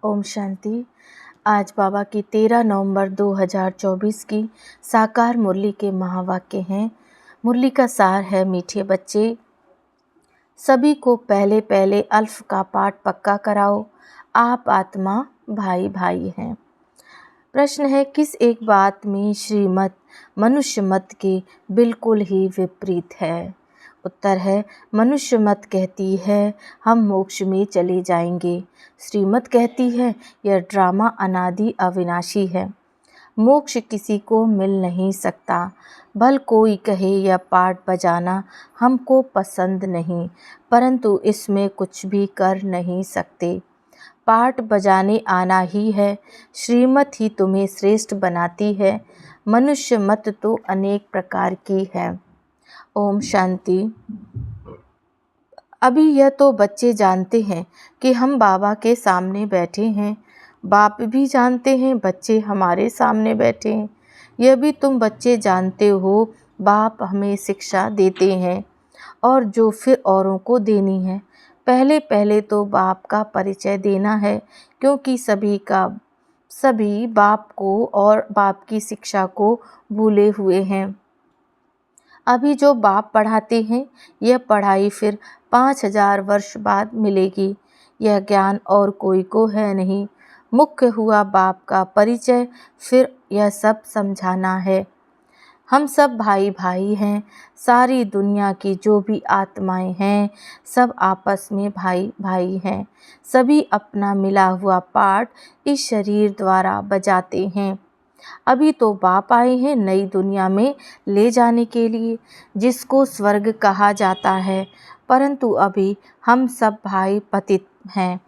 ओम शांति। आज बाबा की 13 नवंबर 2024 की साकार मुरली के महावाक्य हैं। मुरली का सार है, मीठे बच्चे सभी को पहले पहले अल्फ का पाठ पक्का कराओ, आप आत्मा भाई भाई हैं। प्रश्न है, किस एक बात में श्रीमत मनुष्य मत के बिल्कुल ही विपरीत है? उत्तर है, मनुष्य मत कहती है हम मोक्ष में चले जाएंगे। श्रीमत कहती है यह ड्रामा अनादि अविनाशी है, मोक्ष किसी को मिल नहीं सकता। भल कोई कहे यह पाठ बजाना हमको पसंद नहीं, परंतु इसमें कुछ भी कर नहीं सकते। पाठ बजाने आना ही है, श्रीमत ही तुम्हें श्रेष्ठ बनाती है। मनुष्य मत तो अनेक प्रकार की है। ओम शांति। अभी यह तो बच्चे जानते हैं कि हम बाबा के सामने बैठे हैं, बाप भी जानते हैं बच्चे हमारे सामने बैठे हैं। यह भी तुम बच्चे जानते हो, बाप हमें शिक्षा देते हैं और जो फिर औरों को देनी है। पहले पहले तो बाप का परिचय देना है, क्योंकि सभी बाप को और बाप की शिक्षा को भूले हुए हैं। अभी जो बाप पढ़ाते हैं, यह पढ़ाई फिर 5000 वर्ष बाद मिलेगी। यह ज्ञान और कोई को है नहीं। मुख्य हुआ बाप का परिचय, फिर यह सब समझाना है। हम सब भाई भाई हैं। सारी दुनिया की जो भी आत्माएं हैं, सब आपस में भाई भाई हैं। सभी अपना मिला हुआ पाठ इस शरीर द्वारा बजाते हैं। अभी तो बाप आए हैं नई दुनिया में ले जाने के लिए, जिसको स्वर्ग कहा जाता है, परंतु अभी हम सब भाई पतित हैं,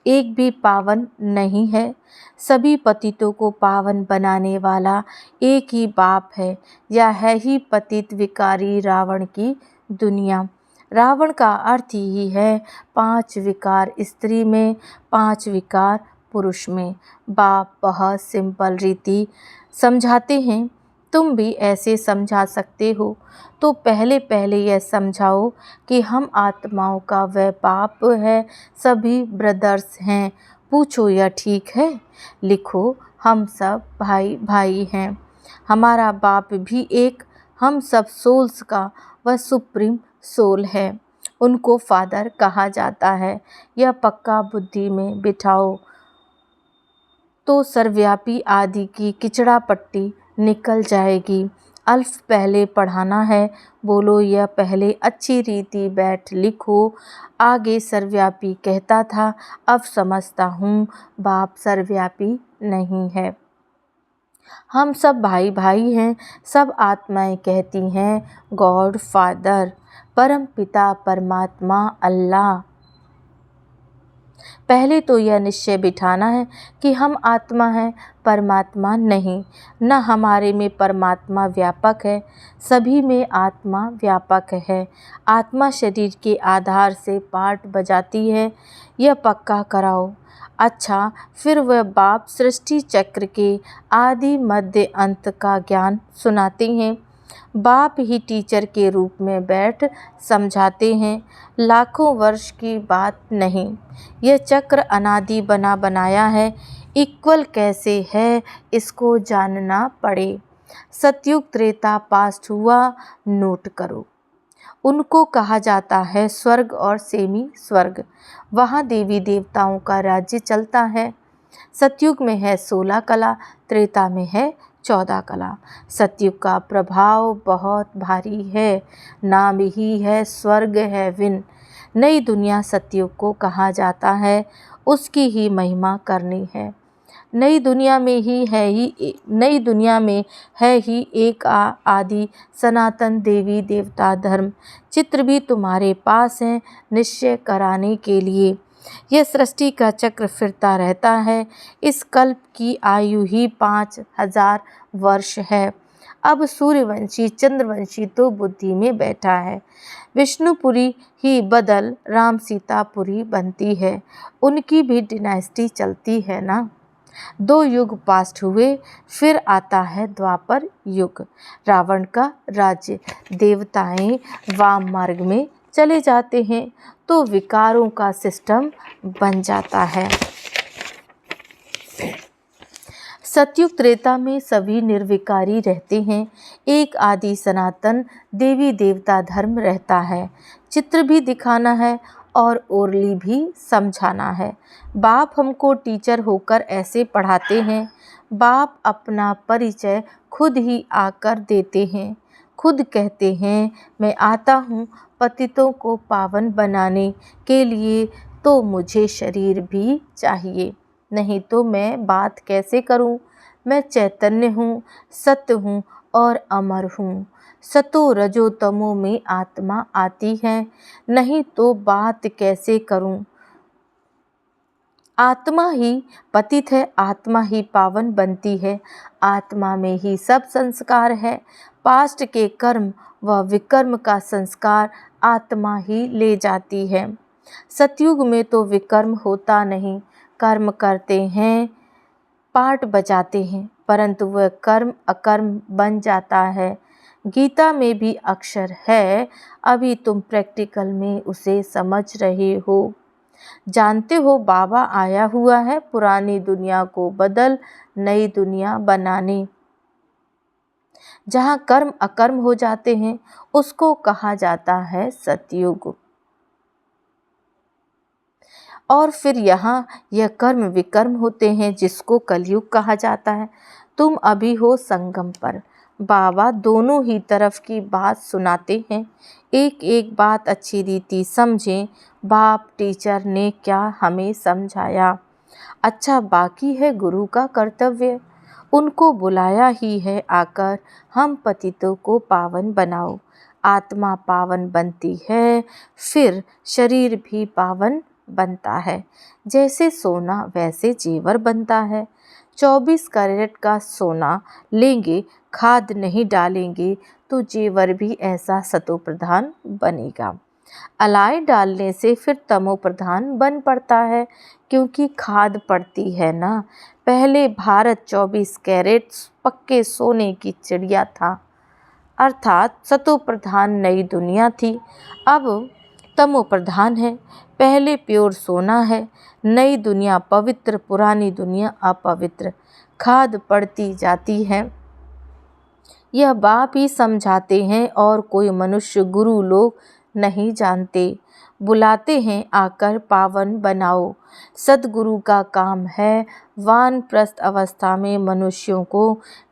एक भी पावन नहीं है। सभी पतितों को पावन बनाने वाला एक ही बाप है। यह है ही पतित विकारी रावण की दुनिया। रावण का अर्थ ही है 5 विकार स्त्री में, 5 विकार पुरुष में। बाप बहुत सिंपल रीति समझाते हैं, तुम भी ऐसे समझा सकते हो। तो पहले पहले यह समझाओ कि हम आत्माओं का वह बाप है, सभी ब्रदर्स हैं। पूछो यह ठीक है? लिखो, हम सब भाई भाई हैं। हमारा बाप भी एक, हम सब सोल्स का वह सुप्रीम सोल है, उनको फादर कहा जाता है। यह पक्का बुद्धि में बिठाओ तो सर्वव्यापी आदि की किचड़ा पट्टी निकल जाएगी। अल्फ पहले पढ़ाना है, बोलो यह पहले अच्छी रीति बैठ लिखो। आगे सर्वव्यापी कहता था, अब समझता हूँ बाप सर्वव्यापी नहीं है। हम सब भाई भाई हैं। सब आत्माएं कहती हैं गॉड फादर, परम पिता परमात्मा अल्लाह। पहले तो यह निश्चय बिठाना है कि हम आत्मा हैं, परमात्मा नहीं। न हमारे में परमात्मा व्यापक है, सभी में आत्मा व्यापक है। आत्मा शरीर के आधार से पाठ बजाती है, यह पक्का कराओ। अच्छा, फिर वह बाप सृष्टि चक्र के आदि मध्य अंत का ज्ञान सुनाते हैं। बाप ही टीचर के रूप में बैठ समझाते हैं, लाखों वर्ष की बात नहीं। यह चक्र अनादि बना बनाया है, इक्वल कैसे है इसको जानना पड़े। सतयुग त्रेता पास्ट हुआ, नोट करो। उनको कहा जाता है स्वर्ग और सेमी स्वर्ग। वहाँ देवी देवताओं का राज्य चलता है। सतयुग में है 16 कला, त्रेता में है 14 कला। सतयुग का प्रभाव बहुत भारी है, नाम ही है स्वर्ग है विन। नई दुनिया सतयुग को कहा जाता है, उसकी ही महिमा करनी है। नई दुनिया में है ही एक आदि सनातन देवी देवता धर्म। चित्र भी तुम्हारे पास हैं निश्चय कराने के लिए। यह सृष्टि का चक्र फिरता रहता है। इस कल्प की आयु ही 5000 वर्ष है। अब सूर्यवंशी चंद्रवंशी तो बुद्धि में बैठा है। विष्णुपुरी ही बदल राम सीतापुरी बनती है, उनकी भी डिनास्टी चलती है ना। 2 युग पास्ट हुए, फिर आता है द्वापर युग। रावण का राज्य, देवताएं वाम मार्ग में चले जाते हैं तो विकारों का सिस्टम बन जाता है। सतयुग त्रेता में सभी निर्विकारी रहते हैं। एक आदि सनातन देवी देवता धर्म रहता है। चित्र भी दिखाना है और ओरली भी समझाना है। बाप हमको टीचर होकर ऐसे पढ़ाते हैं। बाप अपना परिचय खुद ही आकर देते हैं। खुद कहते हैं, मैं आता हूँ पतितों को पावन बनाने के लिए, तो मुझे शरीर भी चाहिए, नहीं तो मैं बात कैसे करूं। मैं चैतन्य हूँ, सत्य हूँ और अमर हूँ। सतो रजो तमो में आत्मा आती है, नहीं तो बात कैसे करूं। आत्मा ही पतित है, आत्मा ही पावन बनती है। आत्मा में ही सब संस्कार है। पास्ट के कर्म व विकर्म का संस्कार आत्मा ही ले जाती है। सतयुग में तो विकर्म होता नहीं, कर्म करते हैं, पाठ बजाते हैं, परंतु वह कर्म अकर्म बन जाता है। गीता में भी अक्षर है, अभी तुम प्रैक्टिकल में उसे समझ रहे हो। जानते हो बाबा आया हुआ है पुरानी दुनिया को बदल नई दुनिया बनाने। जहाँ कर्म अकर्म हो जाते हैं उसको कहा जाता है सतयुग। और फिर यहाँ यह कर्म विकर्म होते हैं जिसको कलयुग कहा जाता है। तुम अभी हो संगम पर। बाबा दोनों ही तरफ की बात सुनाते हैं। एक एक बात अच्छी रीति समझें। बाप टीचर ने क्या हमें समझाया। अच्छा, बाकी है गुरु का कर्तव्य। उनको बुलाया ही है आकर, हम पतितों को पावन बनाओ। आत्मा पावन बनती है, फिर शरीर भी पावन बनता है। जैसे सोना वैसे जेवर बनता है। 24 कैरेट का सोना लेंगे, खाद नहीं डालेंगे तो जेवर भी ऐसा सतो प्रधान बनेगा। अलाई डालने से फिर तमो प्रधान बन पड़ता है, क्योंकि खाद पड़ती है ना। पहले भारत 24 कैरेट पक्के सोने की चिड़िया था, अर्थात सतो प्रधान नई दुनिया थी। अब तमो प्रधान है। पहले प्योर सोना है, नई दुनिया पवित्र, पुरानी दुनिया अपवित्र। खाद पड़ती जाती है। यह बाप ही समझाते हैं और कोई मनुष्य गुरु लोग नहीं जानते। बुलाते हैं आकर पावन बनाओ। सद्गुरु का काम है वानप्रस्थ अवस्था में मनुष्यों को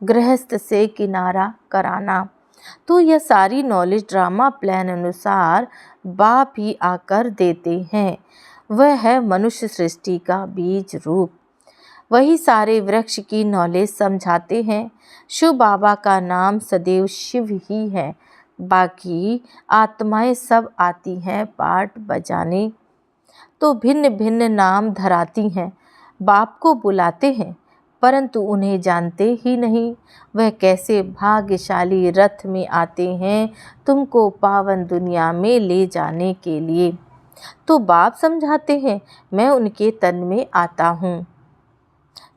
गृहस्थ से किनारा कराना। तो यह सारी नॉलेज ड्रामा प्लान अनुसार बाप ही आकर देते हैं। वह है मनुष्य सृष्टि का बीज रूप। वही सारे वृक्ष की नॉलेज समझाते हैं। शिव बाबा का नाम सदैव शिव ही है। बाकी आत्माएं सब आती हैं पाठ बजाने, तो भिन्न भिन्न नाम धराती हैं। बाप को बुलाते हैं, परंतु उन्हें जानते ही नहीं। वह कैसे भाग्यशाली रथ में आते हैं तुमको पावन दुनिया में ले जाने के लिए। तो बाप समझाते हैं, मैं उनके तन में आता हूँ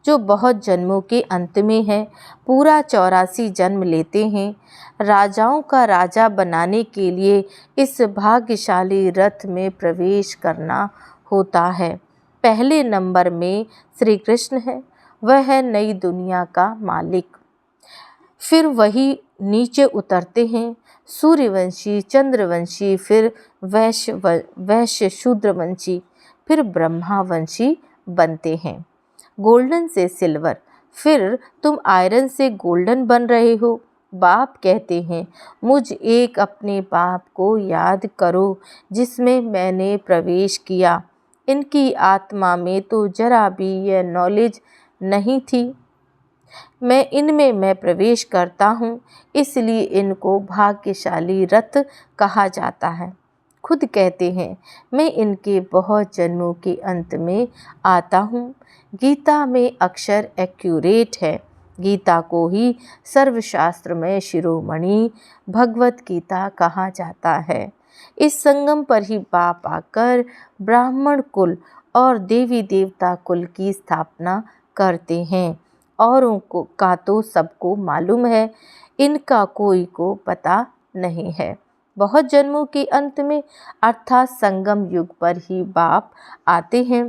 जो बहुत जन्मों के अंत में है। पूरा 84 जन्म लेते हैं। राजाओं का राजा बनाने के लिए इस भाग्यशाली रथ में प्रवेश करना होता है। पहले नंबर में श्री कृष्ण है, वह है नई दुनिया का मालिक। फिर वही नीचे उतरते हैं, सूर्यवंशी, चंद्रवंशी, फिर वैश्य शूद्रवंशी, फिर ब्रह्मावंशी बनते हैं। गोल्डन से सिल्वर, फिर तुम आयरन से गोल्डन बन रहे हो। बाप कहते हैं, मुझ एक अपने बाप को याद करो जिसमें मैंने प्रवेश किया। इनकी आत्मा में तो जरा भी यह नॉलेज नहीं थी। मैं प्रवेश करता हूँ, इसलिए इनको भाग्यशाली रथ कहा जाता है। खुद कहते हैं, मैं इनके बहुत जन्मों के अंत में आता हूँ। गीता में अक्षर एक्यूरेट है। गीता को ही सर्वशास्त्र में शिरोमणि भगवत गीता कहा जाता है। इस संगम पर ही बाप आकर ब्राह्मण कुल और देवी देवता कुल की स्थापना करते हैं। औरों को का तो सबको मालूम है, इनका कोई को पता नहीं है। बहुत जन्मों के अंत में अर्थात संगम युग पर ही बाप आते हैं।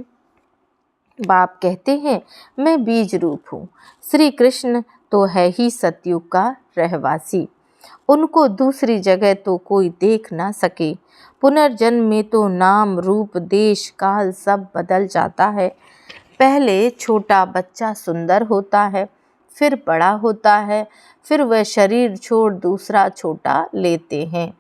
बाप कहते हैं मैं बीज रूप हूँ। श्री कृष्ण तो है ही सतयुग का रहवासी, उनको दूसरी जगह तो कोई देख ना सके। पुनर्जन्म में तो नाम रूप देश काल सब बदल जाता है। पहले छोटा बच्चा सुंदर होता है, फिर बड़ा होता है, फिर वह शरीर छोड़ दूसरा छोटा लेते हैं।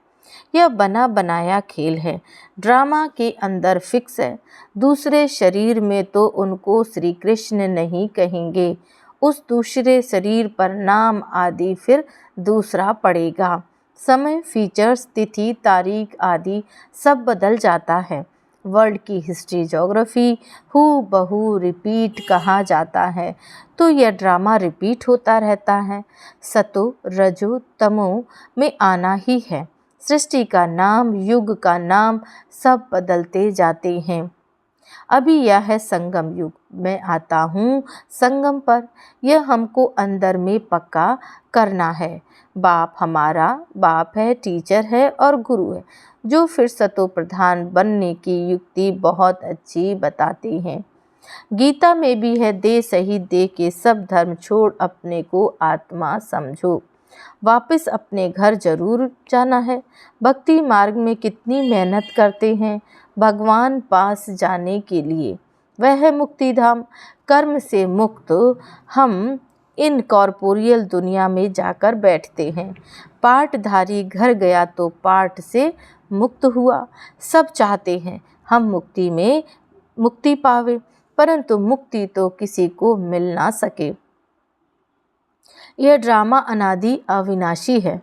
यह बना बनाया खेल है, ड्रामा के अंदर फिक्स है। दूसरे शरीर में तो उनको श्री कृष्ण नहीं कहेंगे, उस दूसरे शरीर पर नाम आदि फिर दूसरा पड़ेगा। समय, फीचर्स, तिथि, तारीख आदि सब बदल जाता है। वर्ल्ड की हिस्ट्री, ज्योग्राफी हू बहू रिपीट कहा जाता है, तो यह ड्रामा रिपीट होता रहता है। सतो रजो तमो में आना ही है। सृष्टि का नाम, युग का नाम सब बदलते जाते हैं। अभी यह है संगम युग, मैं आता हूँ संगम पर, यह हमको अंदर में पक्का करना है। बाप हमारा बाप है, टीचर है और गुरु है, जो फिर सतो प्रधान बनने की युक्ति बहुत अच्छी बताते हैं। गीता में भी है, दे सही दे के सब धर्म छोड़ अपने को आत्मा समझो। वापस अपने घर जरूर जाना है। भक्ति मार्ग में कितनी मेहनत करते हैं भगवान पास जाने के लिए, वह है मुक्ति धाम। कर्म से मुक्त हम इन कॉर्पोरियल दुनिया में जाकर बैठते हैं। पाठधारी घर गया तो पाठ से मुक्त हुआ। सब चाहते हैं हम मुक्ति में मुक्ति पावे, परंतु मुक्ति तो किसी को मिल ना सके। यह ड्रामा अनादि अविनाशी है।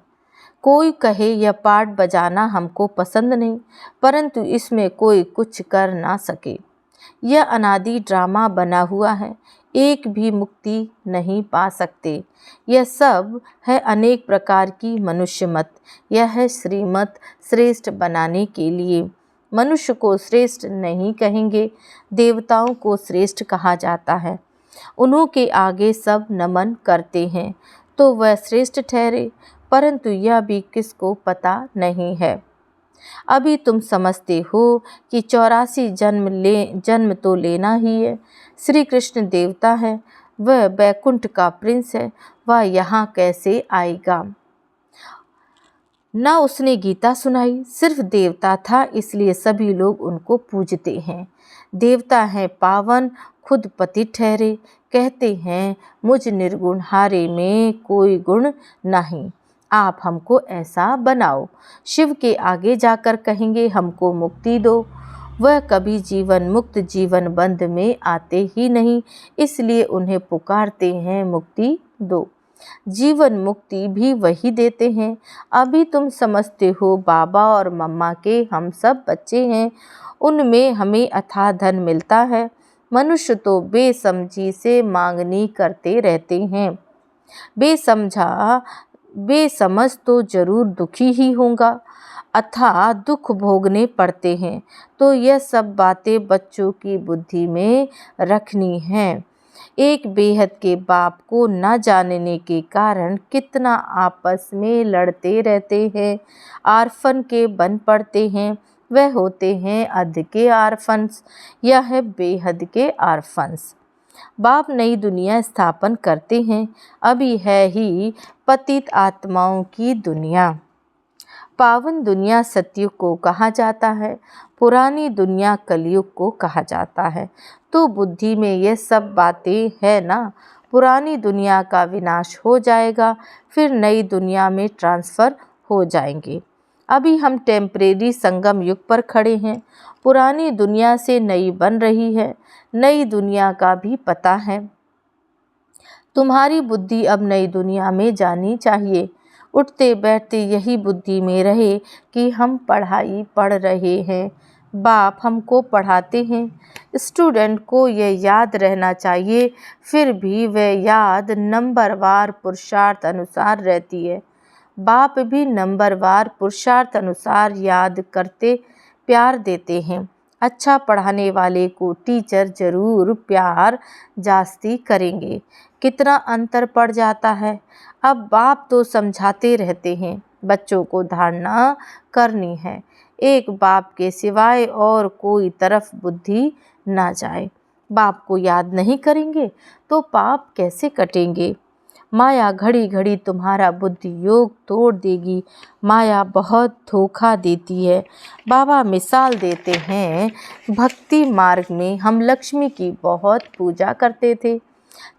कोई कहे यह पाठ बजाना हमको पसंद नहीं, परंतु इसमें कोई कुछ कर ना सके। यह अनादि ड्रामा बना हुआ है, एक भी मुक्ति नहीं पा सकते। यह सब है अनेक प्रकार की मनुष्य मत, यह है श्रीमत श्रेष्ठ बनाने के लिए। मनुष्य को श्रेष्ठ नहीं कहेंगे, देवताओं को श्रेष्ठ कहा जाता है। उन्हों के आगे सब नमन करते हैं तो वह श्रेष्ठ ठहरे, परंतु यह भी किसको पता नहीं है। अभी तुम समझते हो कि 84 जन्म तो लेना ही है। श्री कृष्ण देवता है, वह बैकुंठ का प्रिंस है, वह यहाँ कैसे आएगा। ना उसने गीता सुनाई, सिर्फ देवता था इसलिए सभी लोग उनको पूजते हैं। देवता है पावन, खुद पति ठहरे, कहते हैं मुझ निर्गुण हारे में कोई गुण नहीं, आप हमको ऐसा बनाओ। शिव के आगे जाकर कहेंगे हमको मुक्ति दो, वह कभी जीवन मुक्त जीवन बंध में आते ही नहीं, इसलिए उन्हें पुकारते हैं मुक्ति दो। जीवन मुक्ति भी वही देते हैं। अभी तुम समझते हो बाबा और मम्मा के हम सब बच्चे हैं, उनमें हमें अथाह धन मिलता है। मनुष्य तो बेसमझी से मांगनी करते रहते हैं। बेसमझ तो जरूर दुखी ही होगा, अथाह दुख भोगने पड़ते हैं। तो यह सब बातें बच्चों की बुद्धि में रखनी हैं। एक बेहद के बाप को न जानने के कारण कितना आपस में लड़ते रहते हैं, आर्फन के बन पड़ते हैं। वह होते हैं अध के आर्फन्स, यह है बेहद के आर्फन्स। बाप नई दुनिया स्थापन करते हैं, अभी है ही पतित आत्माओं की दुनिया। पावन दुनिया सतयुग को कहा जाता है, पुरानी दुनिया कलयुग को कहा जाता है। तो बुद्धि में ये सब बातें है ना। पुरानी दुनिया का विनाश हो जाएगा, फिर नई दुनिया में ट्रांसफ़र हो जाएंगे। अभी हम टेम्परेरी संगम युग पर खड़े हैं, पुरानी दुनिया से नई बन रही है, नई दुनिया का भी पता है। तुम्हारी बुद्धि अब नई दुनिया में जानी चाहिए। उठते बैठते यही बुद्धि में रहे कि हम पढ़ाई पढ़ रहे हैं, बाप हमको पढ़ाते हैं। स्टूडेंट को यह याद रहना चाहिए, फिर भी वह याद नंबरवार पुरुषार्थ अनुसार रहती है। बाप भी नंबरवार पुरुषार्थ अनुसार याद करते प्यार देते हैं। अच्छा पढ़ाने वाले को टीचर ज़रूर प्यार जास्ती करेंगे। कितना अंतर पड़ जाता है। अब बाप तो समझाते रहते हैं, बच्चों को धारणा करनी है, एक बाप के सिवाय और कोई तरफ बुद्धि ना जाए। बाप को याद नहीं करेंगे तो पाप कैसे कटेंगे। माया घड़ी घड़ी तुम्हारा बुद्धि योग तोड़ देगी। माया बहुत धोखा देती है। बाबा मिसाल देते हैं, भक्ति मार्ग में हम लक्ष्मी की बहुत पूजा करते थे।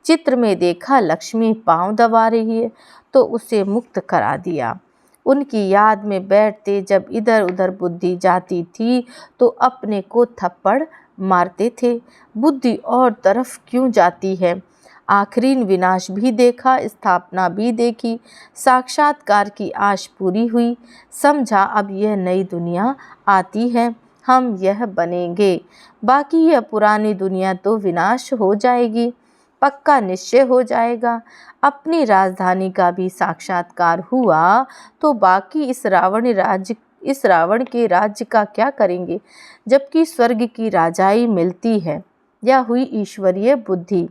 चित्र में देखा लक्ष्मी पांव दबा रही है तो उसे मुक्त करा दिया। उनकी याद में बैठते जब इधर उधर बुद्धि जाती थी तो अपने को थप्पड़ मारते थे। बुद्धि और तरफ क्यों जाती है। आखिरी विनाश भी देखा, स्थापना भी देखी, साक्षात्कार की आश पूरी हुई। समझा अब यह नई दुनिया आती है, हम यह बनेंगे। बाकी यह पुरानी दुनिया तो विनाश हो जाएगी, पक्का निश्चय हो जाएगा। अपनी राजधानी का भी साक्षात्कार हुआ तो बाकी इस रावण के राज्य का क्या करेंगे, जबकि स्वर्ग की राजाई मिलती है। यह हुई ईश्वरीय बुद्धि।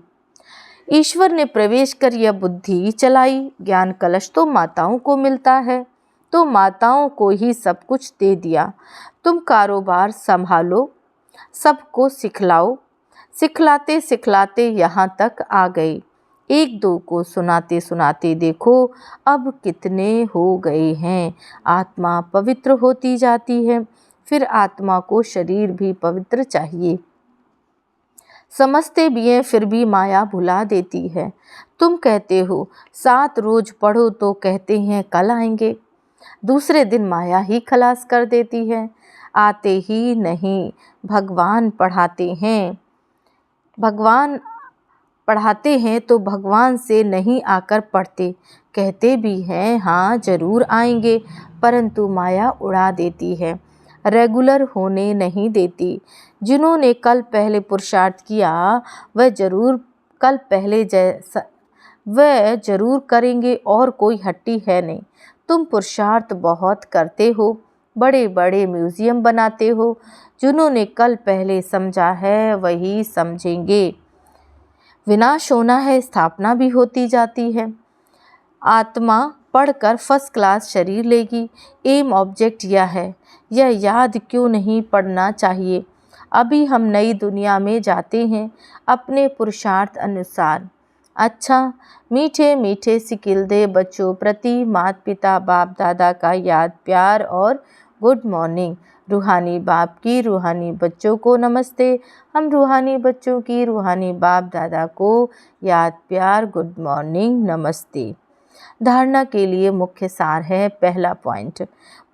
ईश्वर ने प्रवेश कर यह बुद्धि चलाई। ज्ञान कलश तो माताओं को मिलता है, तो माताओं को ही सब कुछ दे दिया। तुम कारोबार संभालो, सबको सिखलाओ। सिखलाते सिखलाते यहाँ तक आ गए। एक दो को सुनाते सुनाते देखो अब कितने हो गए हैं। आत्मा पवित्र होती जाती है, फिर आत्मा को शरीर भी पवित्र चाहिए। समझते भी हैं फिर भी माया भुला देती है। तुम कहते हो 7 रोज पढ़ो तो कहते हैं कल आएंगे। दूसरे दिन माया ही खलास कर देती है। आते ही नहीं, भगवान पढ़ाते हैं तो भगवान से नहीं आकर पढ़ते। कहते भी हैं हाँ जरूर आएंगे, परंतु माया उड़ा देती है, रेगुलर होने नहीं देती। जिन्होंने कल पहले पुरुषार्थ किया वह जरूर करेंगे और कोई हट्टी है नहीं। तुम पुरुषार्थ बहुत करते हो, बड़े बड़े म्यूजियम बनाते हो। जिन्होंने कल पहले समझा है वही समझेंगे। विनाश होना है, स्थापना भी होती जाती है। आत्मा पढ़कर फर्स्ट क्लास शरीर लेगी। एम ऑब्जेक्ट यह है, यह याद क्यों नहीं पड़ना चाहिए। अभी हम नई दुनिया में जाते हैं अपने पुरुषार्थ अनुसार। अच्छा, मीठे मीठे सिकिल दे बच्चों प्रति माता पिता बाप दादा का याद प्यार और गुड मॉर्निंग। रूहानी बाप की रूहानी बच्चों को नमस्ते। हम रूहानी बच्चों की रूहानी बाप दादा को याद प्यार गुड मॉर्निंग नमस्ते। धारणा के लिए मुख्य सार है। पहला पॉइंट,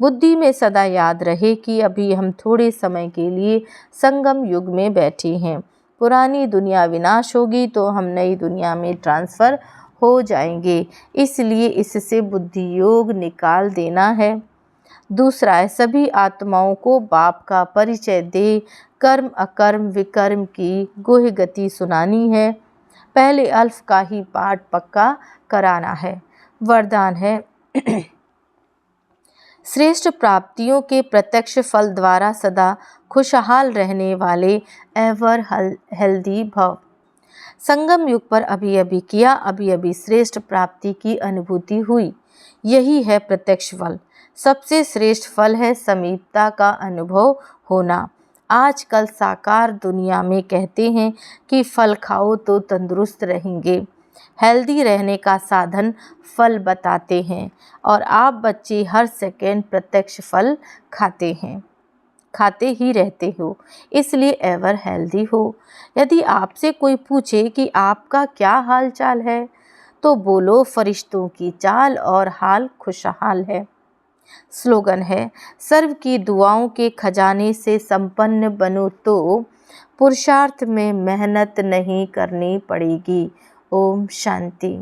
बुद्धि में सदा याद रहे कि अभी हम थोड़े समय के लिए संगम युग में बैठे हैं। पुरानी दुनिया विनाश होगी तो हम नई दुनिया में ट्रांसफ़र हो जाएंगे, इसलिए इससे बुद्धि योग निकाल देना है। दूसरा है, सभी आत्माओं को बाप का परिचय दे कर्म अकर्म विकर्म की गुह गति सुनानी है। पहले अल्फ का ही पाठ पक्का कराना है। वरदान है श्रेष्ठ प्राप्तियों के प्रत्यक्ष फल द्वारा सदा खुशहाल रहने वाले एवर हेल्दी भव। संगम युग पर अभी अभी किया, अभी अभी श्रेष्ठ प्राप्ति की अनुभूति हुई। यही है प्रत्यक्ष फल। सबसे श्रेष्ठ फल है समीपता का अनुभव होना। आजकल साकार दुनिया में कहते हैं कि फल खाओ तो तंदुरुस्त रहेंगे। हेल्दी रहने का साधन फल बताते हैं और आप बच्चे हर सेकेंड प्रत्यक्ष फल खाते ही रहते हो, इसलिए एवर हेल्दी हो। यदि आपसे कोई पूछे कि आपका क्या हाल चाल है तो बोलो फरिश्तों की चाल और हाल खुशहाल है। स्लोगन है, सर्व की दुआओं के खजाने से संपन्न बनो तो पुरुषार्थ में मेहनत नहीं करनी पड़ेगी। ओम शांति।